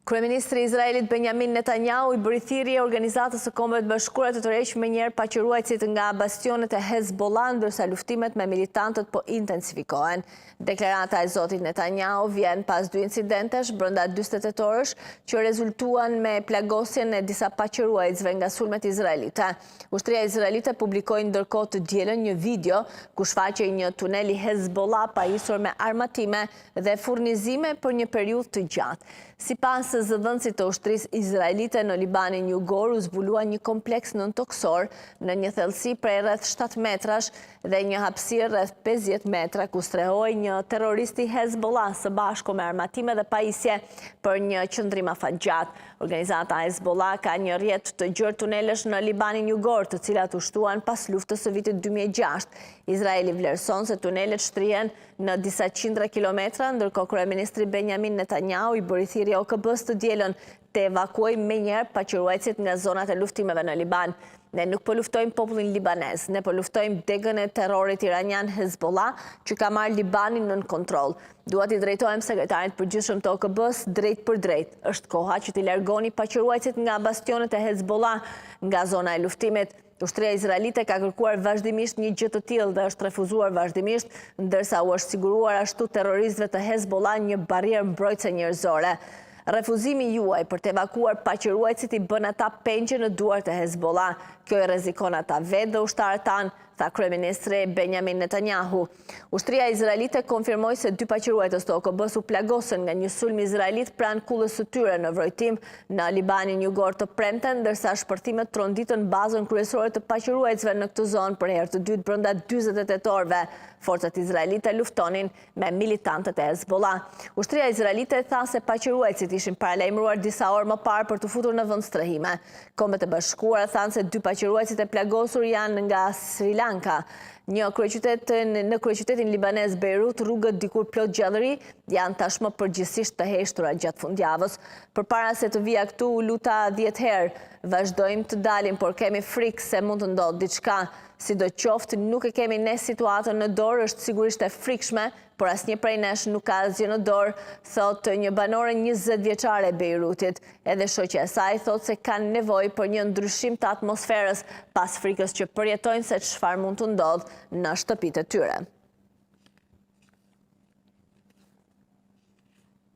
Kryeministri i Izraelit Benjamin Netanyahu i bëri thirrje Organizatës së Kombeve të Bashkuara të tërheqë menjëherë paqëruesit nga bastionet e Hezbollah, ndërsa luftimet me militantët po intensifikohen. Deklarata e zotit Netanyahu vjen pas dy incidentesh brenda 48 orësh që rezultuan me plagosjen e disa paqëruesve nga sulmet izraelite. Ushtria izraelite publikoi ndërkohë të dielën një video ku shfaqej një tunel i Hezbollah pajisur me armatime dhe furnizime për një periudhë të gjatë. Sipas zëdhënësit të ushtrisë izraelite në Libanin Jugor u zbulua një kompleks nëntoksor në një thellësi prej rreth 7 metrash dhe një hapësirë rreth 50 metra ku strehoi një terrorist i Hezbollah së bashku me armatime dhe pajisje për një qëndrim afatgjat. Organizata Hezbollah ka një rrjet të gjerë tunelesh në Libanin Jugor, të cilat u shtuan pas luftës së vitit 2006. Izraeli vlerëson se tunelet shtrihen në disa qindra kilometra, ndërkohë kryeministri Benjamin Netanyahu i bëri thirrje OKB-s të dielën të evakuojë menjëherë paqëruesit nga zonat e luftimeve në Liban. Ne nuk po luftojmë popullin libanez, ne po luftojmë degën e terrorit iranian Hezbollah që ka marrë Libanin nën kontroll. Duat i drejtojmë sekretarit përgjithshëm të OKB-s drejt për drejt. Është koha që t'i largoni paqëruesit nga bastionet e Hezbollah nga zona e luftimit. Ushtria izraelite ka kërkuar vazhdimisht një gjë të tillë dhe është refuzuar vazhdimisht, ndërsa u është siguruar ashtu terroristëve të Hezbollah një barrierë mbrojtëse njerëzore. Refuzimi juaj për të evakuar paqëruesit i bën ata pengje në duart e Hezbollah. Kjo i rrezikon ata vetë dhe ushtarët tanë, tha kryeministri Benjamin Netanyahu. Ushtria izraelite konfirmoi se 2 paqërues të OKB-s u plagosën nga një sulm izraelit pranë kullës së tyre në vrojtim në Libanin Jugor të premten, ndërsa shpërtimet tronditën bazën kryesore të paqëruesve në këtë zonë për herë të dytë brenda 48 orëve. Forcat izraelite luftonin me militantët e Hezbollah. Ushtria izraelite tha se paqëruesit ishin paralajmëruar disa orë më parë për të futur në vend strehime. Kombet e Bashkuara thanë se 2 paqëruesit e plagosur janë nga Sri Lanka. Në kryeqytetin libanez Beirut, rrugët dikur plot gjallëri janë tashmë përgjithsisht të heshtura gjatë fundjavës. Përpara se të vija këtu, u luta 10 herë. Vazhdojmë të dalim, por kemi frikë se mund të ndodhë diçka. Sidoqoftë, nuk e kemi ne situatën në dorë, është sigurisht e frikshme, por asnjë prej nesh nuk ka asgjë në dorë, thot një banore 20 vjeçare e Beirutit. Edhe shoqja e saj thot se kanë nevojë për një ndryshim të atmosferës pas frikës që përjetojnë se çfarë mund të ndodhë në shtëpitë e tyre.